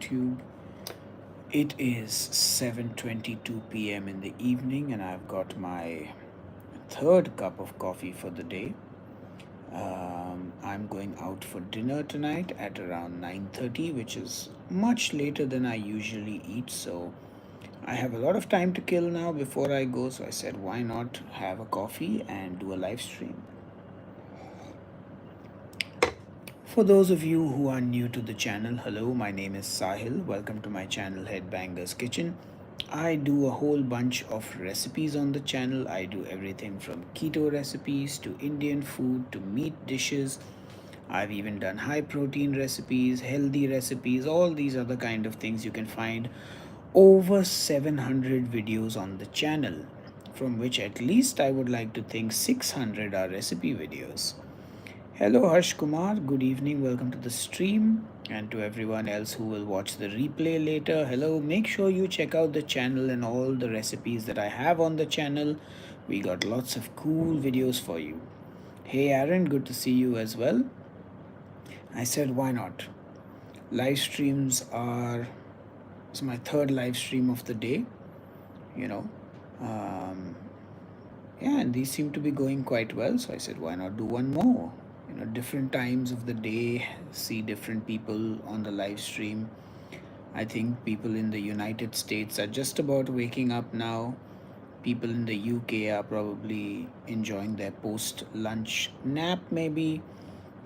YouTube. It is 7:22 p.m. in the evening and I've got my third cup of coffee for the day. I'm going out for dinner tonight at around 9:30, which is much later than I usually eat, so I have a lot of time to kill now before I go, so I said why not have a coffee and do a live stream. For those of you who are new to the channel, hello, my name is Sahil. Welcome to my channel Headbanger's Kitchen. I do a whole bunch of recipes on the channel. I do everything from keto recipes to Indian food to meat dishes. I've even done high protein recipes, healthy recipes, all these other kind of things. You can find over 700 videos on the channel, from which at least I would like to think 600 are recipe videos. Hello, Harsh Kumar. Good evening. Welcome to the stream. And to everyone else who will watch the replay later, hello. Make sure you check out the channel and all the recipes that I have on the channel. We got lots of cool videos for you. Hey, Aaron, good to see you as well. I said, why not? Live streams are. It's my third live stream of the day, you know. Um, yeah, and these seem to be going quite well. So I said, why not do one more? Different times of the day, see different people on the live stream. I think people in the United States are just about waking up now. People in the UK are probably enjoying their post lunch nap, maybe.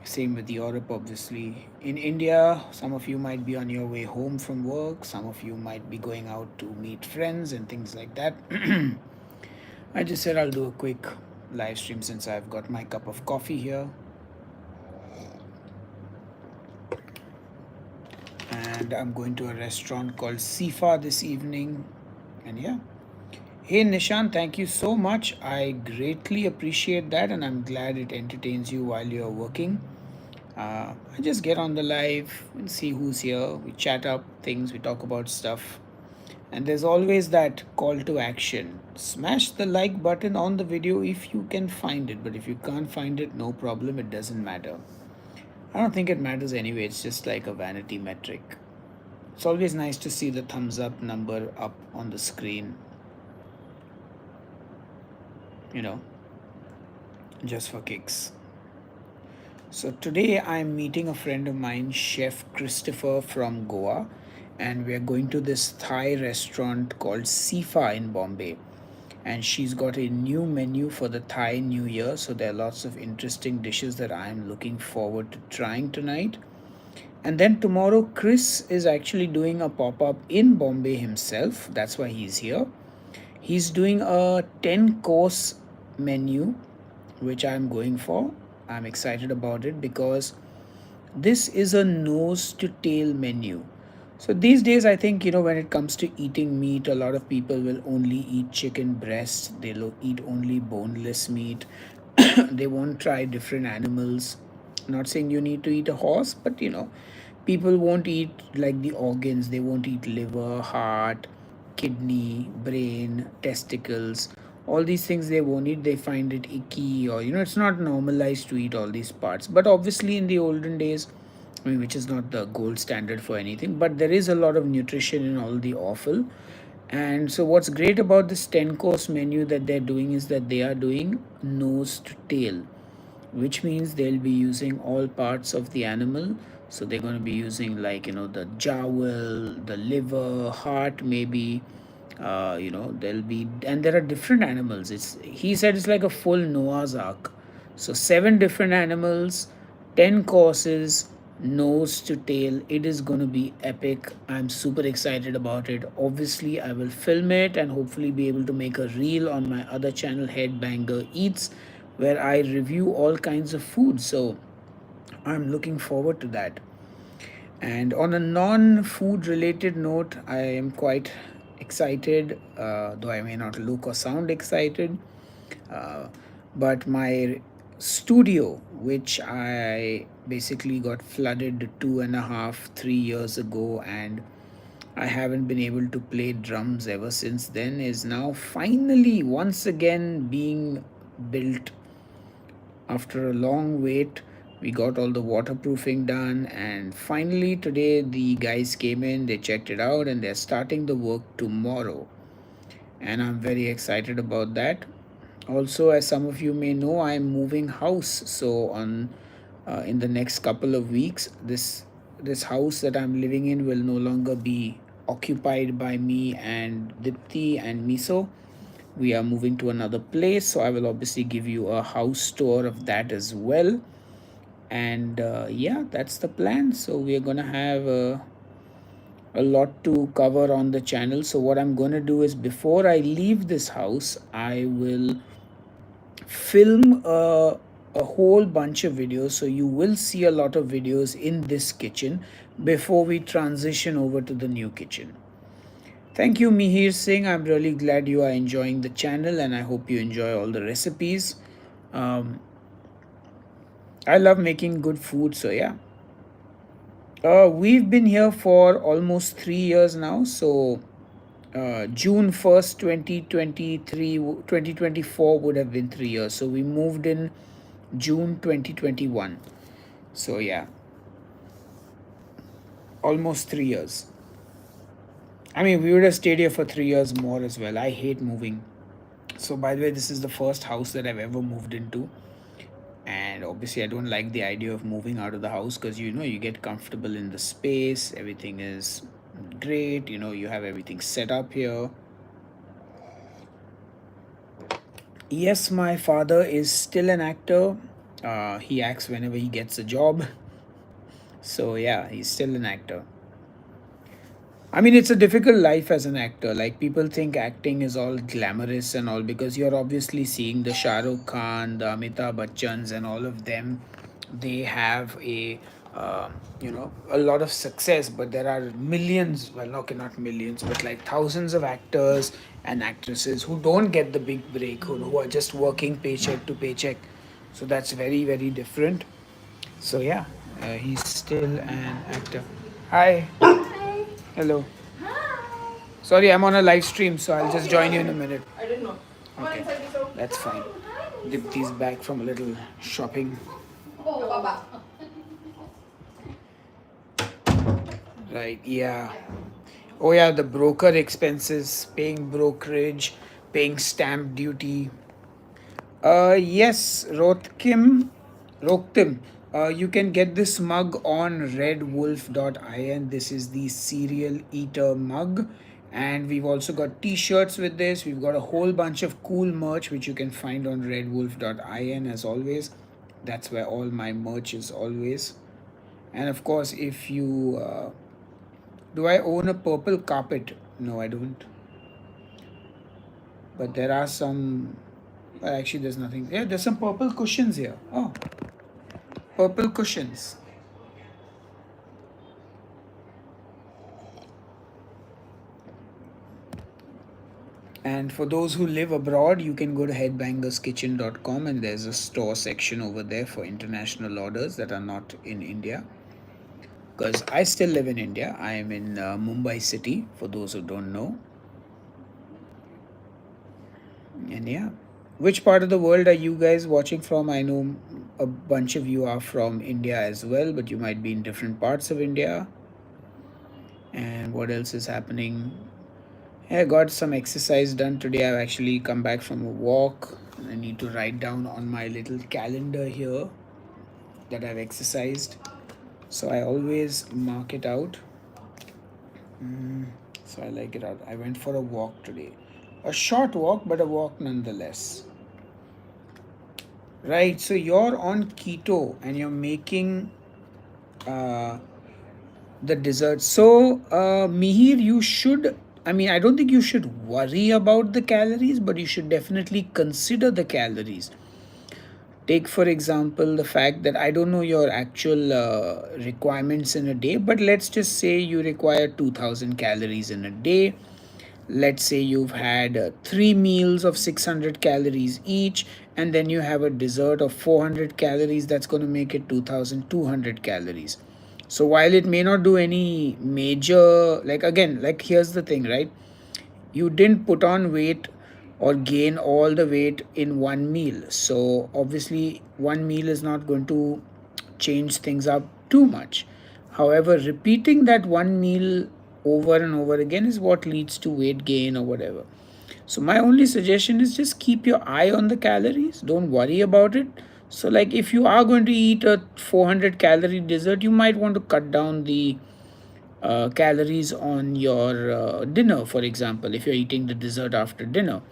Same with Europe, obviously. In India, some of you might be on your way home from work, some of you might be going out to meet friends and things like that. I just said I'll do a quick live stream since I've got my cup of coffee here. And I'm going to a restaurant called Sifa this evening. And yeah. Hey Nishan, thank you so much. I greatly appreciate that, and I'm glad it entertains you while you're working. I just get on the live and see who's here. We chat up things, we talk about stuff. And there's always that call to action. Smash the like button on the video if you can find it, but if you can't find it, no problem, it doesn't matter. I don't think it matters anyway, it's just like a vanity metric. It's always nice to see the thumbs up number up on the screen, you know, just for kicks. So today I'm meeting a friend of mine, Chef Christopher from Goa, and we're going to this Thai restaurant called Sifa in Bombay. And she's got a new menu for the Thai New Year, so there are lots of interesting dishes that I'm looking forward to trying tonight. And then tomorrow, Chris is actually doing a pop up in Bombay himself. That's why he's here. He's doing a 10-course menu, which I'm going for. I'm excited about it because this is a nose to tail menu. So these days, I think, when it comes to eating meat, a lot of people will only eat chicken breast, they'll eat only boneless meat, they won't try different animals. Not saying you need to eat a horse, but people won't eat like the organs, they won't eat liver, heart, kidney, brain, testicles. All these things they won't eat, they find it icky, or it's not normalized to eat all these parts. But obviously, in the olden days, I mean, which is not the gold standard for anything, but there is a lot of nutrition in all the offal. And so, what's great about this 10-course menu that they're doing is that they are doing nose to tail, which means they'll be using all parts of the animal. So, they're going to be using, like, the jowl, the liver, heart, maybe. There'll be, and there are different animals. He said it's like a full Noah's Ark. So, 7 different animals, 10 courses, nose to tail. It is going to be epic. I'm super excited about it. Obviously, I will film it and hopefully be able to make a reel on my other channel, Headbanger Eats, where I review all kinds of food. So, I'm looking forward to that. And on a non food related note, I am quite excited, though I may not look or sound excited. Uh, but my studio, which I basically got flooded 2.5, 3 years ago, and I haven't been able to play drums ever since then, is now finally once again being built after a long wait. We got all the waterproofing done, and finally today the guys came in, they checked it out, and they're starting the work tomorrow. And I'm very excited about that. Also, as some of you may know, I'm moving house. So on in the next couple of weeks, this house that I'm living in will no longer be occupied by me and Dipti and Miso. We are moving to another place, so I will obviously give you a house tour of that as well. And yeah, that's the plan. So we are gonna have a lot to cover on the channel. So what I'm gonna do is, before I leave this house, I will film a whole bunch of videos. So you will see a lot of videos in this kitchen before we transition over to the new kitchen. Thank you, Mihir Singh. I'm really glad you are enjoying the channel, and I hope you enjoy all the recipes. um, I love making good food, so yeah. We've been here for almost 3 years now. So June 1st, 2023, 2024 would have been 3 years. So we moved in June 2021. So yeah, almost 3 years. I mean, we would have stayed here for 3 years more as well. I hate moving. So, by the way, this is the first house that I've ever moved into. And obviously, I don't like the idea of moving out of the house because you get comfortable in the space, everything is great, you have everything set up here. Yes, my father is still an actor. He acts whenever he gets a job. So, yeah, he's still an actor. I mean, it's a difficult life as an actor. Like, people think acting is all glamorous and all because you're obviously seeing the Shah Rukh Khan, the Amitabh Bachchans, and all of them. They have a lot of success, but there are millions, well, no, okay, not millions, but like thousands of actors and actresses who don't get the big break, who are just working paycheck to paycheck. So that's very, very different. So, yeah, he's still an actor. Hi. Hello. Sorry, I'm on a live stream, so I'll just join you in a minute. I didn't know. Okay, that's fine. Dipti's back from a little shopping. Right, yeah. Oh, yeah, the broker expenses, paying brokerage, paying stamp duty. Yes, Roktim. You can get this mug on redwolf.in. This is the serial eater mug. And we've also got t-shirts with this. We've got a whole bunch of cool merch which you can find on redwolf.in as always. That's where all my merch is always. And of course, if you do I own a purple carpet? No, I don't. But there are some. Actually, there's nothing. Yeah, there's some purple cushions here. Oh, purple cushions. And for those who live abroad, you can go to headbangerskitchen.com, and there's a store section over there for international orders that are not in India. Because I still live in India. I am in Mumbai city, for those who don't know. And yeah, which part of the world are you guys watching from? I know a bunch of you are from India as well, but you might be in different parts of India. And what else is happening? I got some exercise done today. I've actually come back from a walk. I need to write down on my little calendar here that I've exercised. So I always mark it out. So I like it out. I went for a walk today. A short walk, but a walk nonetheless. Right, so you're on keto and you're making uh, the dessert. So, Mihir, you should, I mean, I don't think you should worry about the calories, but you should definitely consider the calories. Take, for example, the fact that I don't know your actual requirements in a day, but let's just say you require 2000 calories in a day. Let's say you've had three meals of 600 calories each, and then you have a dessert of 400 calories. That's going to make it 2200 calories. So while it may not do any major, like, again, like, here's the thing, right? You didn't put on weight or gain all the weight in one meal. So obviously one meal is not going to change things up too much. However, repeating that one meal over and over again is what leads to weight gain or whatever. So my only suggestion is just keep your eye on the calories. Don't worry about it. So like if you are going to eat a 400 calorie dessert, you might want to cut down the calories on your dinner, for example, if you're eating the dessert after dinner.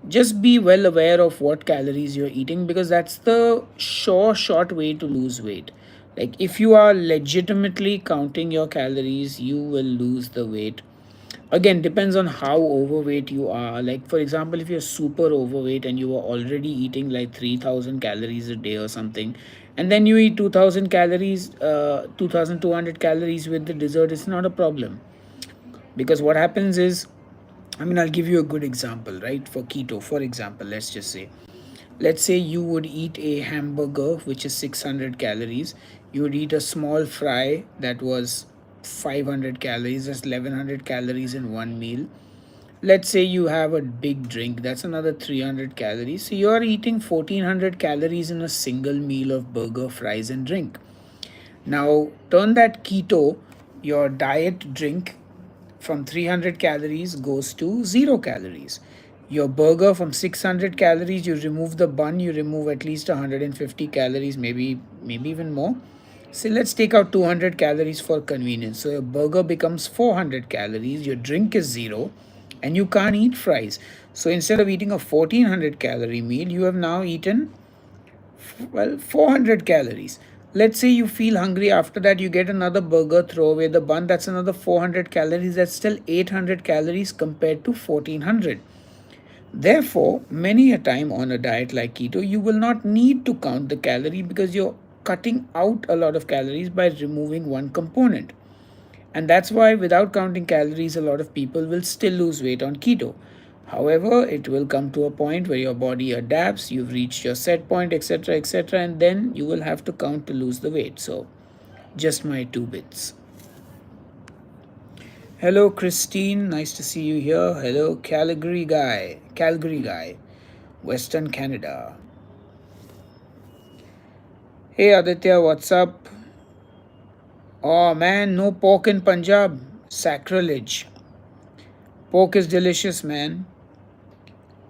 Just be well aware of what calories you're eating, because that's the short way to lose weight. Like if you are legitimately counting your calories, you will lose the weight. Again, depends on how overweight you are. Like for example, if you're super overweight and you are already eating like 3000 calories a day or something, and then you eat 2000 calories, 2200 calories with the dessert, it's not a problem. Because what happens is, I mean, I'll give you a good example, right? For keto, for example, let's say you would eat a hamburger which is 600 calories. You would eat a small fry that was 500 calories. That's 1100 calories in one meal. Let's say you have a big drink, that's another 300 calories. So you're eating 1400 calories in a single meal of burger, fries, and drink. Now turn that keto, your diet drink from 300 calories goes to 0 calories. Your burger from 600 calories, you remove the bun, you remove at least 150 calories, maybe even more. So let's take out 200 calories for convenience. So your burger becomes 400 calories, your drink is 0, and you can't eat fries. So instead of eating a 1400 calorie meal, you have now eaten, well, 400 calories. Let's say you feel hungry after that, you get another burger, throw away the bun, that's another 400 calories. That's still 800 calories compared to 1400. Therefore, many a time on a diet like keto, you will not need to count the calorie, because you're cutting out a lot of calories by removing one component. And that's why, without counting calories, a lot of people will still lose weight on keto. However, it will come to a point where your body adapts, you've reached your set point, etc., and then you will have to count to lose the weight. So, just my 2 bits. Hello, Christine. Nice to see you here. Hello, Calgary guy, Western Canada. Hey, Aditya, what's up? Oh man, no pork in Punjab. Sacrilege. Pork is delicious, man.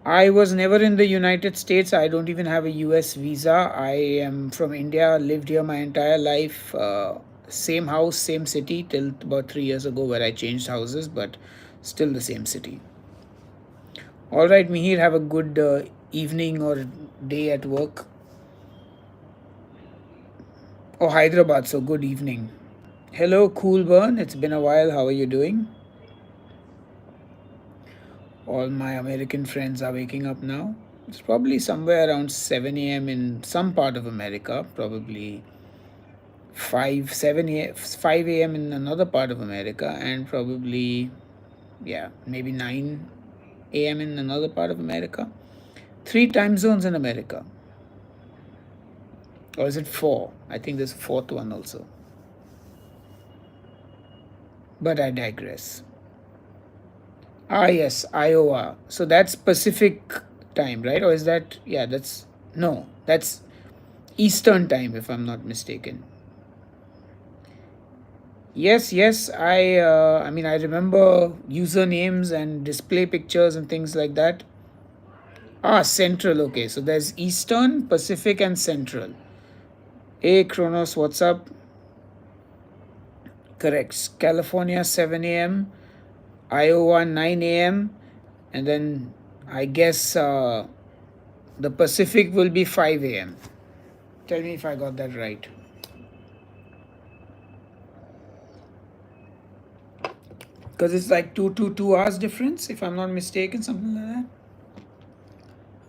I was never in the United States. I don't even have a US visa. I am from India, lived here my entire life. Same house, same city till about 3 years ago, where I changed houses, but still the same city. All right, Mihir, have a good evening or day at work. Oh, Hyderabad, so good evening. Hello, Cool Burn. It's been a while. How are you doing? All my American friends are waking up now. It's probably somewhere around 7 a.m. in some part of America, probably 5 a.m. in another part of America, and probably, yeah, maybe 9 a.m. in another part of America. 3 time zones in America. Or is it four? I think there's a fourth one also. But I digress. Ah, yes, Iowa. So that's Pacific time, right? Or is that, yeah, no, that's Eastern time, if I'm not mistaken. Yes, I mean, I remember usernames and display pictures and things like that. Ah, Central, okay. So there's Eastern, Pacific, and Central. Hey, Kronos, what's up? Correct. California, 7 a.m., Iowa, 9 a.m., and then I guess the Pacific will be 5 a.m. Tell me if I got that right. Because it's like 2 hours difference, if I'm not mistaken, something like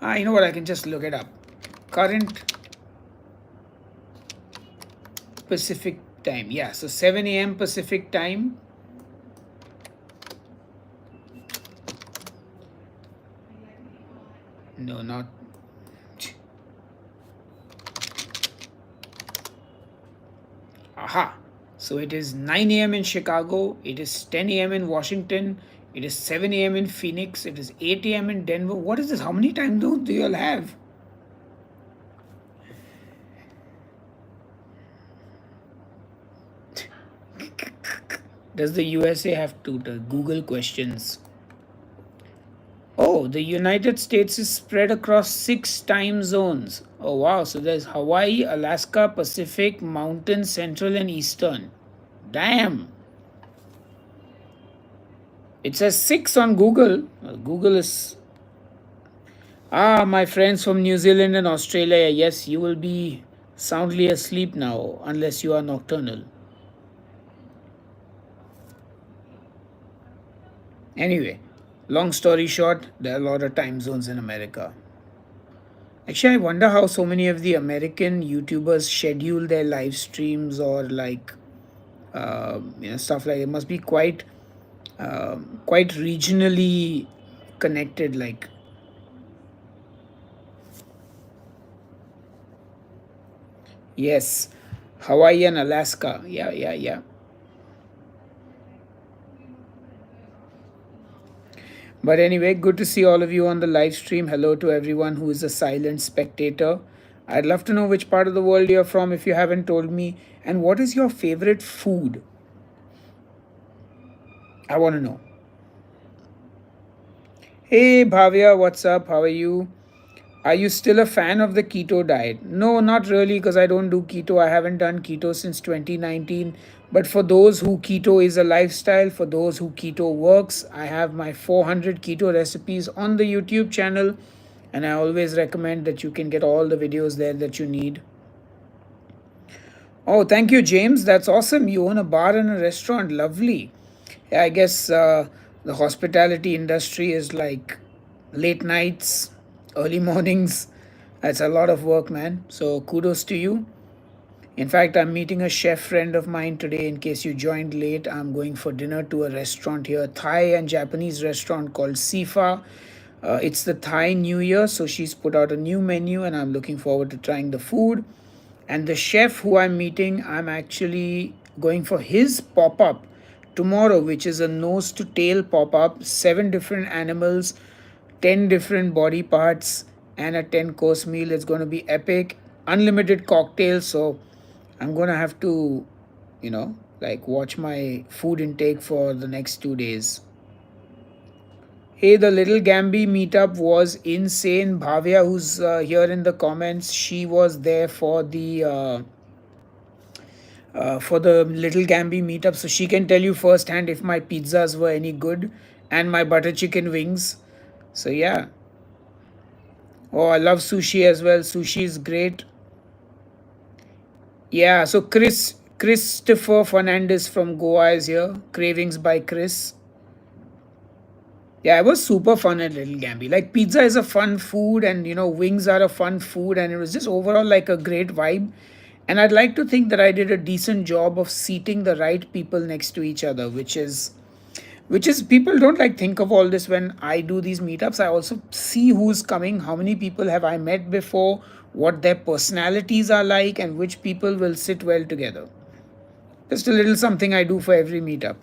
that. You know what? I can just look it up. Current Pacific time. Yeah, so 7 a.m. Pacific time. No, not. Aha. So it is 9 a.m. in Chicago, it is 10 a.m. in Washington, it is 7 a.m. in Phoenix, it is 8 a.m. in Denver. What is this? How many time zones do you all have? Does the USA have Twitter? Google questions. Oh, the United States is spread across 6 time zones. Oh, wow. So there's Hawaii, Alaska, Pacific, Mountain, Central, and Eastern. Damn. It says 6 on Google. Google is. Ah, my friends from New Zealand and Australia. Yes, you will be soundly asleep now, unless you are nocturnal. Anyway, long story short, there are a lot of time zones in America. Actually, I wonder how so many of the American YouTubers schedule their live streams or like stuff like it must be quite regionally connected. Like yes, Hawaii and Alaska. Yeah, yeah, yeah. But anyway, good to see all of you on the live stream. Hello to everyone who is a silent spectator. I'd love to know which part of the world you're from if you haven't told me. And what is your favorite food? I want to know. Hey Bhavya, what's up? How are you? Are you still a fan of the keto diet? No, not really, because I don't do keto. I haven't done keto since 2019. But for those who keto is a lifestyle, for those who keto works, I have my 400 keto recipes on the YouTube channel. And I always recommend that you can get all the videos there that you need. Oh, thank you, James. That's awesome. You own a bar and a restaurant. Lovely. Yeah, I guess the hospitality industry is like late nights, early mornings. That's a lot of work, man. So kudos to you. In fact, I'm meeting a chef friend of mine today. In case you joined late, I'm going for dinner to a restaurant here, Thai and Japanese restaurant called Sifa. It's the Thai New Year, so she's put out a new menu, and I'm looking forward to trying the food. And the chef who I'm meeting, I'm actually going for his pop up tomorrow, which is a nose to tail pop up, 7 different animals, 10 different body parts, and a 10-course meal. It's going to be epic. Unlimited cocktails. So I'm going to have to, like watch my food intake for the next 2 days. Hey, the Little Gambi meetup was insane. Bhavya, who's here in the comments, she was there for the Little Gambi meetup, so she can tell you firsthand if my pizzas were any good and my butter chicken wings. So yeah. Oh, I love sushi as well. Sushi is great. Yeah. So Christopher Fernandez from Goa is here. Cravings by Chris. Yeah, it was super fun at Little Gambi. Like pizza is a fun food, and wings are a fun food, and it was just overall like a great vibe. And I'd like to think that I did a decent job of seating the right people next to each other, which is people don't like think of all this when I do these meetups. I also see who's coming, how many people have I met before, what their personalities are like, and which people will sit well together. Just a little something I do for every meetup.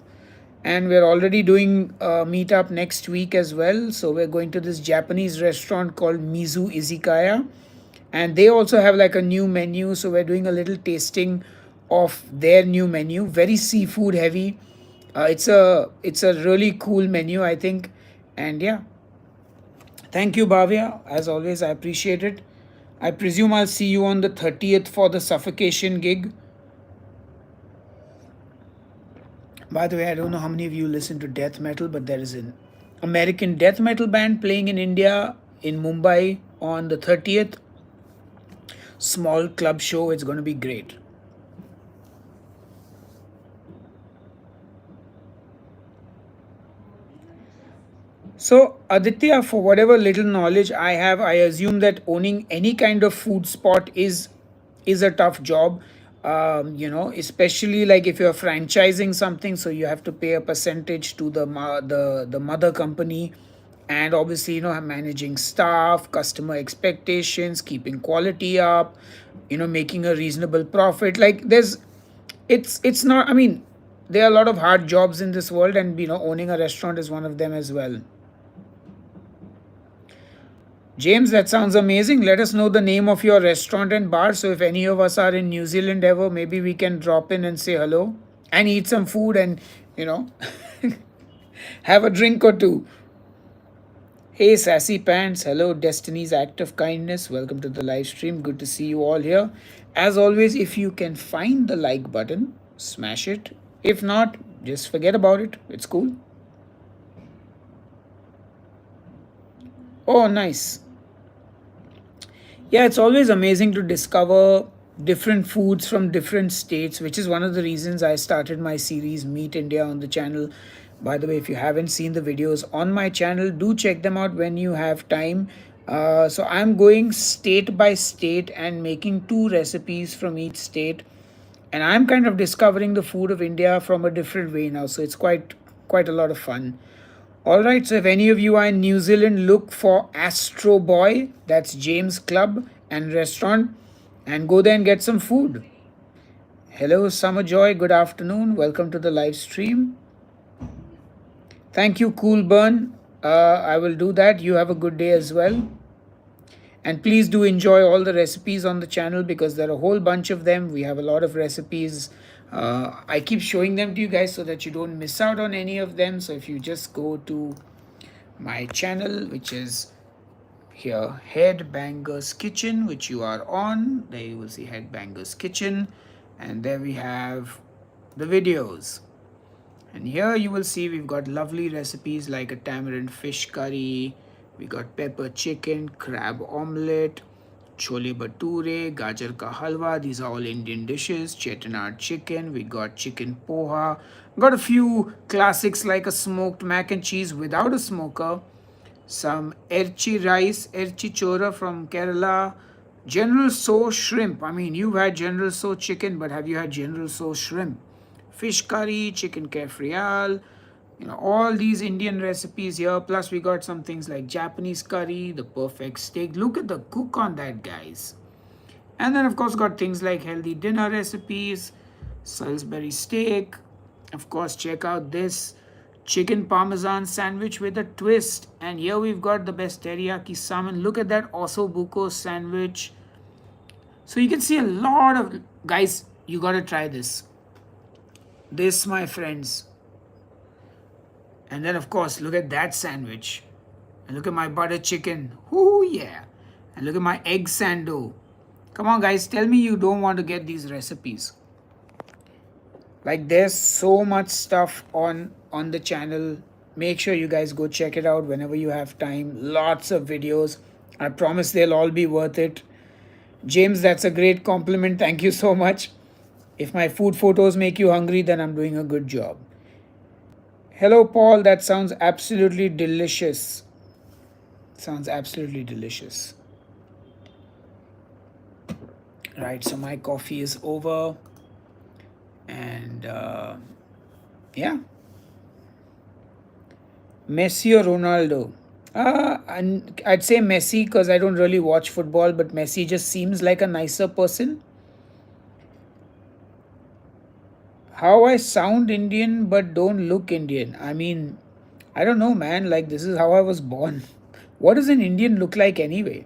And we're already doing a meetup next week as well. So we're going to this Japanese restaurant called Mizu Izakaya, and they also have like a new menu. So we're doing a little tasting of their new menu. Very seafood heavy. It's a really cool menu, I think. And yeah, thank you, Bhavya. As always, I appreciate it. I presume I'll see you on the 30th for the suffocation gig. By the way, I don't know how many of you listen to death metal, but there is an American death metal band playing in India, in Mumbai, on the 30th. Small club show. It's going to be great. So, Aditya, for whatever little knowledge I have, I assume that owning any kind of food spot is a tough job. Especially like if you're franchising something, so you have to pay a percentage to the mother company, and obviously managing staff, customer expectations, keeping quality up, making a reasonable profit. Like it's not. I mean, there are a lot of hard jobs in this world, and owning a restaurant is one of them as well. James, that sounds amazing. Let us know the name of your restaurant and bar. So if any of us are in New Zealand ever, maybe we can drop in and say hello and eat some food and you know, have a drink or two. Hey, Sassy Pants. Hello, Destiny's Act of Kindness. Welcome to the live stream. Good to see you all here. As always, if you can find the like button, smash it. If not, just forget about it. It's cool. Oh, nice. Yeah, it's always amazing to discover different foods from different states, which is one of the reasons I started my series Meet India on the channel. By the way, if you haven't seen the videos on my channel, do check them out when you have time. So I'm going state by state and making two recipes from each state, and I'm kind of discovering the food of India from a different way now. So it's quite a lot of fun. All right, so if any of you are in New Zealand, look for Astro Boy, that's James Club and Restaurant, and go there and get some food. Hello, Summer Joy, good afternoon. Welcome to the live stream. Thank you, Cool Burn. I will do that. You have a good day as well. And please do enjoy all the recipes on the channel because there are a whole bunch of them. We have a lot of recipes. I keep showing them to you guys so that you don't miss out on any of them. So if you just go to my channel, which is here, Headbangers Kitchen, which you are on, there you will see Headbangers Kitchen, and there we have the videos. And here you will see we've got lovely recipes like a tamarind fish curry, we got pepper chicken, crab omelette, chole bhature, gajar ka halwa. These are all Indian dishes. Chettinad chicken. We got chicken poha. Got a few classics like a smoked mac and cheese without a smoker. Some erchi rice, erchi chora from Kerala. General So shrimp. I mean, you've had General So chicken, but have you had General So shrimp? Fish curry, chicken kefrial, all these Indian recipes here. Plus, we got some things like Japanese curry, the perfect steak. Look at the cook on that, guys. And then, of course, got things like healthy dinner recipes, Salisbury steak. Of course, check out this chicken parmesan sandwich with a twist. And here we've got the best teriyaki salmon. Look at that ossobuco sandwich. So you can see a lot of guys. You got to try this. This, my friends. And then, of course, look at that sandwich. And look at my butter chicken. Ooh, yeah. And look at my egg sando. Come on, guys, tell me you don't want to get these recipes. Like, there's so much stuff on the channel. Make sure you guys go check it out whenever you have time. Lots of videos. I promise they'll all be worth it. James, that's a great compliment. Thank you so much. If my food photos make you hungry, then I'm doing a good job. Hello, Paul. That sounds absolutely delicious. Sounds absolutely delicious. Right, so my coffee is over. And yeah. Messi or Ronaldo? And I'd say Messi because I don't really watch football, but Messi just seems like a nicer person. How I sound Indian but don't look Indian. I mean, I don't know, man. Like, this is how I was born. What does an Indian look like anyway?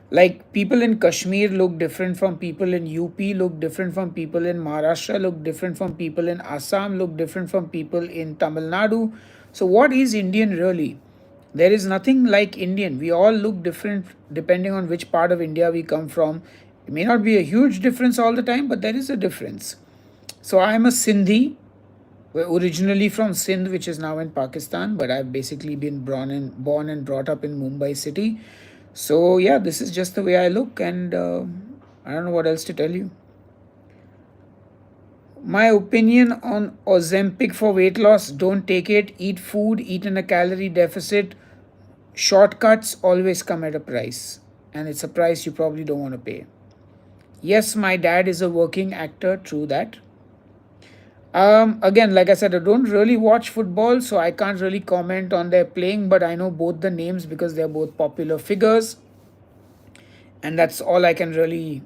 Like, people in Kashmir look different from people in UP, look different from people in Maharashtra, look different from people in Assam, look different from people in Tamil Nadu. So, what is Indian really? There is nothing like Indian. We all look different depending on which part of India we come from. It may not be a huge difference all the time, but there is a difference. So, I am a Sindhi, originally from Sindh, which is now in Pakistan, but I've basically been born and brought up in Mumbai city. So yeah, this is just the way I look, and I don't know what else to tell you. My opinion on Ozempic for weight loss: don't take it. Eat food. Eat in a calorie deficit. Shortcuts always come at a price, and it's a price you probably don't want to pay. Yes, my dad is a working actor. True that. Again, like I said, I don't really watch football, so I can't really comment on their playing, but I know both the names because they're both popular figures, and that's all I can really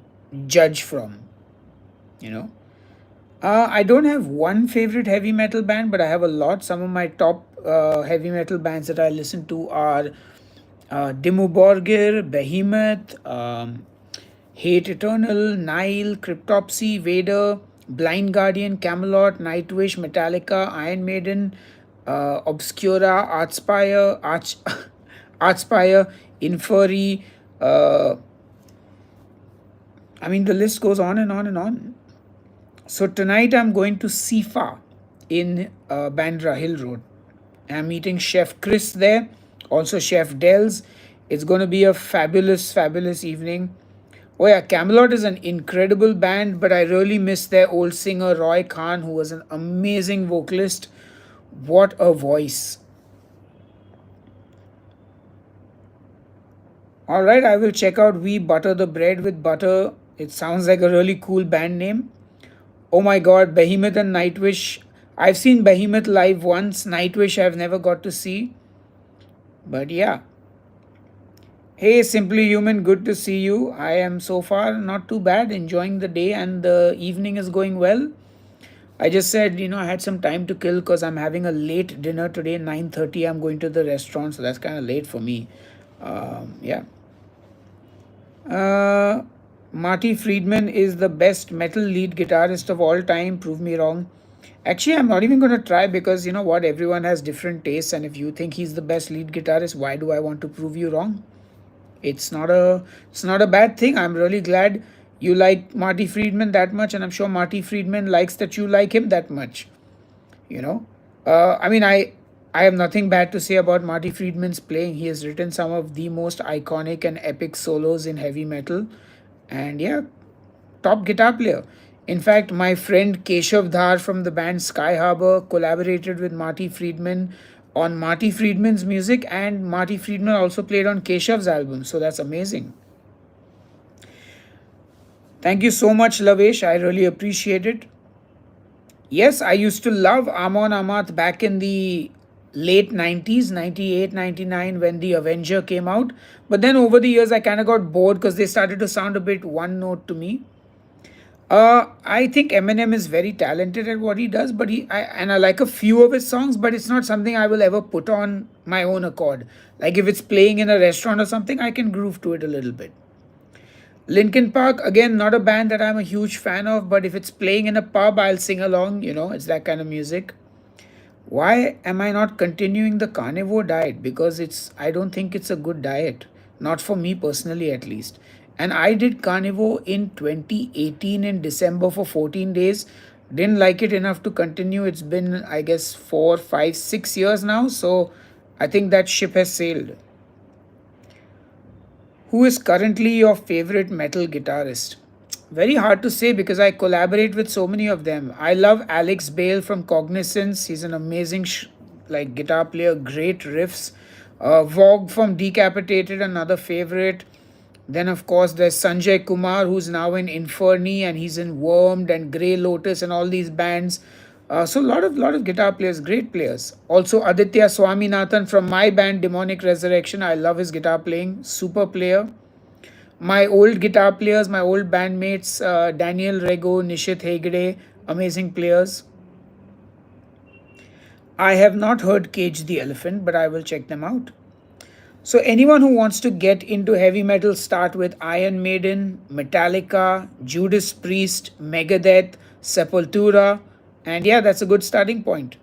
judge from, you know. I don't have one favorite heavy metal band, but I have a lot. Some of my top heavy metal bands that I listen to are Dimmu Borgir, Behemoth, Hate Eternal, Nile, Cryptopsy, Vader. Blind Guardian, Camelot, Nightwish, Metallica, Iron Maiden, Obscura, Archspire, Inferi. Uh, I mean, the list goes on and on and on. So tonight I'm going to Sifa in Bandra Hill Road. I'm meeting Chef Chris there, also Chef Dells. It's going to be a fabulous, fabulous evening. Oh yeah, Camelot is an incredible band, but I really miss their old singer Roy Khan, who was an amazing vocalist. What a voice! All right, I will check out We Butter the Bread with Butter. It sounds like a really cool band name. Oh my god, Behemoth and Nightwish. I've seen Behemoth live once, Nightwish I've never got to see. But yeah. Hey, Simply Human, good to see you. I am so far not too bad, enjoying the day, and the evening is going well. I just said, I had some time to kill because I'm having a late dinner today, 9:30. I'm going to the restaurant, so that's kind of late for me. Yeah. Uh, Marty Friedman is the best metal lead guitarist of all time. Prove me wrong. Actually, I'm not even going to try because you know what? Everyone has different tastes, and if you think he's the best lead guitarist, why do I want to prove you wrong? It's not a bad thing. I'm really glad you like Marty Friedman that much, and I'm sure Marty Friedman likes that you like him that much. You know, I mean, I have nothing bad to say about Marty Friedman's playing. He has written some of the most iconic and epic solos in heavy metal, and yeah, top guitar player. In fact, my friend Keshav Dhar from the band Sky Harbor collaborated with Marty Friedman on Marty Friedman's music, and Marty Friedman also played on Keshav's album. So that's amazing. Thank you so much, Lavesh. I really appreciate it. Yes, I used to love Amon Amarth back in the late 90s, 98, 99, when The Avenger came out. But then over the years, I kind of got bored because they started to sound a bit one note to me. I think Eminem is very talented at what he does, but I like a few of his songs, but it's not something I will ever put on my own accord. Like if it's playing in a restaurant or something, I can groove to it a little bit. Linkin Park, again, not a band that I'm a huge fan of, but if it's playing in a pub, I'll sing along. It's that kind of music. Why am I not continuing the carnivore diet? Because I don't think it's a good diet. Not for me personally, at least. And I did carnivore in 2018 in December for 14 days. Didn't like it enough to continue. It's been, I guess, 4, 5, 6 years now. So I think that ship has sailed. Who is currently your favorite metal guitarist? Very hard to say because I collaborate with so many of them. I love Alex Bale from Cognizance. He's an amazing guitar player, great riffs. Vogue from Decapitated, another favorite. Then of course there's Sanjay Kumar, who's now in Inferni, and he's in Wormed and Grey Lotus and all these bands. So a lot of guitar players, great players. Also Aditya Swaminathan from my band Demonic Resurrection. I love his guitar playing, super player. My old guitar players, my old bandmates, Daniel Rego, Nishit Hegde, amazing players. I have not heard Cage the Elephant, but I will check them out. So, anyone who wants to get into heavy metal, start with Iron Maiden, Metallica, Judas Priest, Megadeth, Sepultura, and yeah, that's a good starting point.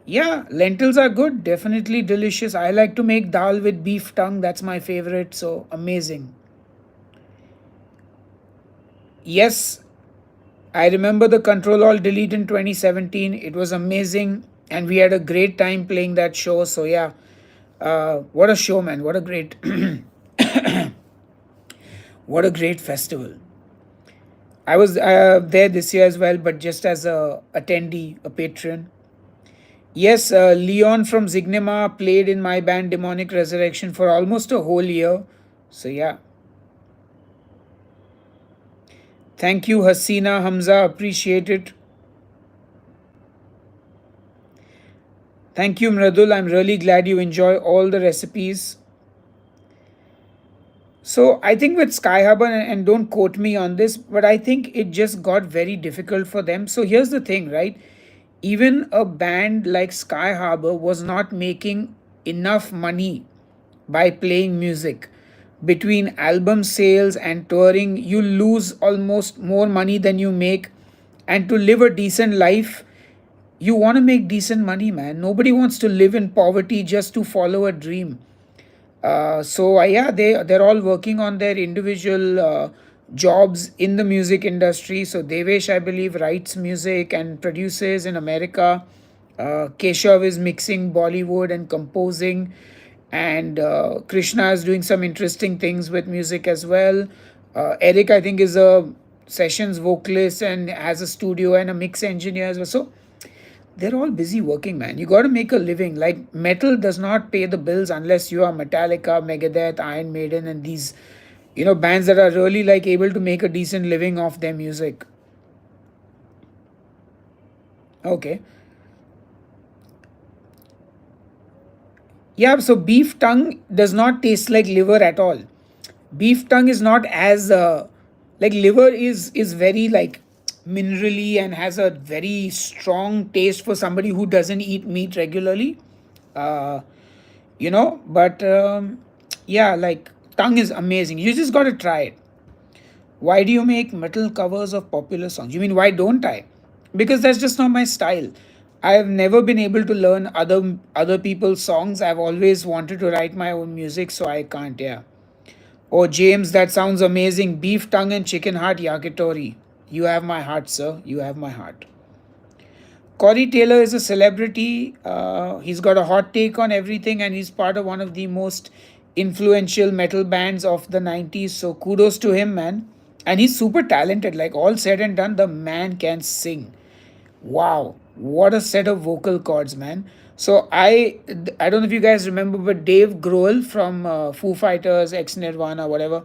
Yeah, lentils are good, definitely delicious. I like to make dal with beef tongue, that's my favorite, so amazing. Yes, I remember the Control All Delete in 2017. It was amazing, and we had a great time playing that show. So yeah, what a show, man! What a great, what a great festival. I was there this year as well, but just as a attendee, a patron. Yes, Leon from Zignema played in my band Demonic Resurrection for almost a whole year. So yeah, thank you, Hasina Hamza. Appreciate it. Thank you, Mradul. I'm really glad you enjoy all the recipes. So I think with Sky Harbor, and don't quote me on this, but I think it just got very difficult for them. So here's the thing, right? Even a band like Sky Harbor was not making enough money by playing music. between album sales and touring, you lose almost more money than you make. And to live a decent life, you want to make decent money, man. Nobody wants to live in poverty just to follow a dream. Yeah, they're all working on their individual jobs in the music industry. So Devesh, I believe, writes music and produces in America. Keshav is mixing Bollywood and composing, and Krishna is doing some interesting things with music as well. Eric, I think, is a sessions vocalist and has a studio and a mix engineer as well. So they're all busy working, man. You got to make a living. Like, metal does not pay the bills unless you are Metallica, Megadeth, Iron Maiden, and these, bands that are really like able to make a decent living off their music. Okay. Yeah, so beef tongue does not taste like liver at all. Beef tongue is not as like liver is very like minerally and has a very strong taste for somebody who doesn't eat meat regularly. Uh, but yeah, like tongue is amazing. You just got to try it. Why do you make metal covers of popular songs? You mean, why don't I? Because that's just not my style. I've never been able to learn other people's songs. I've always wanted to write my own music, so I can't. Yeah. Oh, James, that sounds amazing. Beef tongue and chicken heart yakitori. You have my heart, sir. You have my heart. Corey Taylor is a celebrity. He's got a hot take on everything, and he's part of one of the most influential metal bands of the 90s. So kudos to him, man. And he's super talented. Like, all said and done, the man can sing. Wow, what a set of vocal cords, man. So I don't know if you guys remember, but Dave Grohl from Foo Fighters, ex Nirvana, whatever,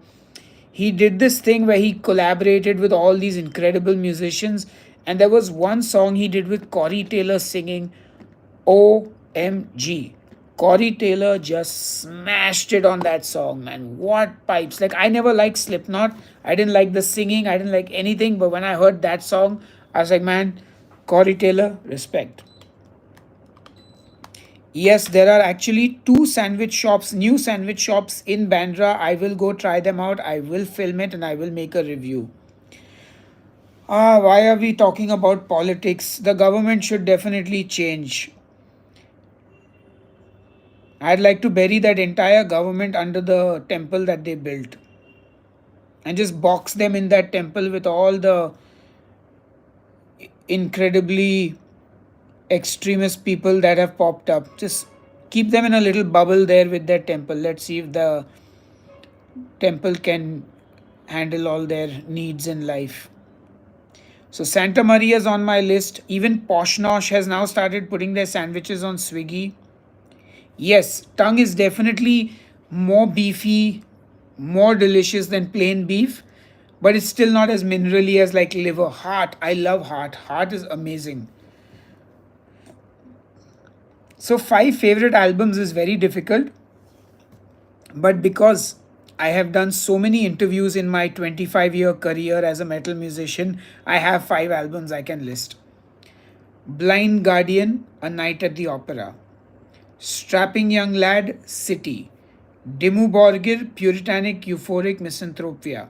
he did this thing where he collaborated with all these incredible musicians, and there was one song he did with Corey Taylor singing. OMG. Corey Taylor just smashed it on that song, man. What pipes. Like, I never liked Slipknot. I didn't like the singing. I didn't like anything. But when I heard that song, I was like, man, Corey Taylor, respect. Yes, there are actually two sandwich shops, new sandwich shops in Bandra. I will go try them out. I will film it and I will make a review. Why are we talking about politics? The government should definitely change. I'd like to bury that entire government under the temple that they built and just box them in that temple with all the incredibly extremist people that have popped up. Just keep them in a little bubble there with their temple. Let's see if the temple can handle all their needs in life. So Santa Maria is on my list. Even Poshnosh has now started putting their sandwiches on Swiggy. Yes, tongue is definitely more beefy, more delicious than plain beef, but it's still not as minerally as like liver. Heart, I love heart. Heart is amazing. So, five favorite albums is very difficult, but because I have done so many interviews in my 25-year career as a metal musician, I have five albums I can list. Blind Guardian, A Night at the Opera. Strapping Young Lad, City. Dimmu Borgir, Puritanic Euphoric Misanthropia.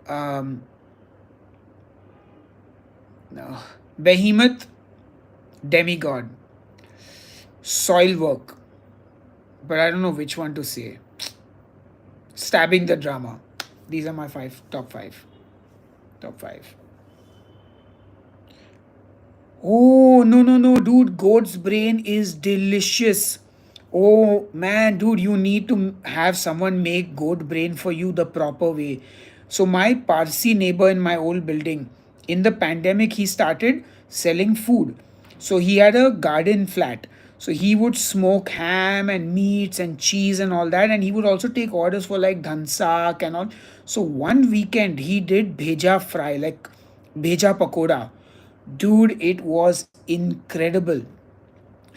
Um, no. Behemoth, Demigod. Soilwork, but I don't know which one to say. Stabbing the Drama. These are my top five. Top five. Oh, no, no, no, dude. Goat's brain is delicious. Oh, man, dude, you need to have someone make goat brain for you the proper way. So, my Parsi neighbor in my old building, in the pandemic, he started selling food. So, he had a garden flat. So, he would smoke ham and meats and cheese and all that. And he would also take orders for like dhansak and all. So, one weekend, he did bheja fry, like bheja pakoda. Dude, it was incredible.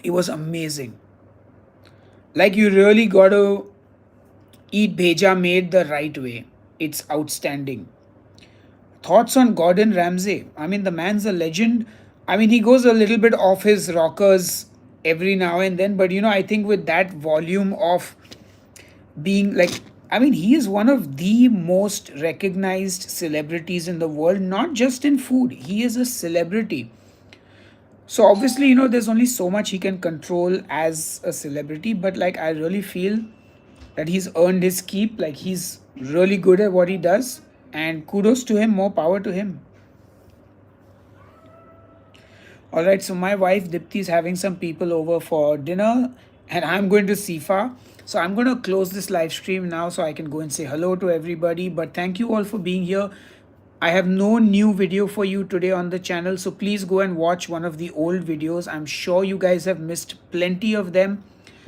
It was amazing. Like, you really gotta eat bheja made the right way. It's outstanding. Thoughts on Gordon Ramsay? I mean, the man's a legend. I mean, he goes a little bit off his rockers every now and then, but I think with that volume of being like I mean, he is one of the most recognized celebrities in the world, not just in food. He is a celebrity. So obviously, there's only so much he can control as a celebrity, but like I really feel that he's earned his keep. Like he's really good at what he does, and kudos to him, more power to him. All right, so my wife Dipti is having some people over for dinner, and I'm going to Sifa. So I'm going to close this live stream now so I can go and say hello to everybody. But thank you all for being here. I have no new video for you today on the channel, so please go and watch one of the old videos. I'm sure you guys have missed plenty of them.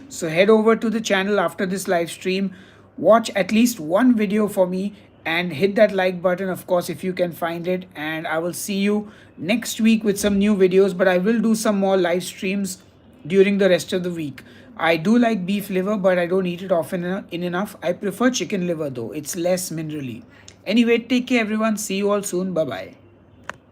So head over to the channel after this live stream, watch at least one video for me, and hit that like button, of course, if you can find it. And I will see you next week with some new videos, but I will do some more live streams during the rest of the week. I do like beef liver, but I don't eat it often in enough. I prefer chicken liver though, it's less minerally. Anyway, take care everyone. See you all soon. Bye bye.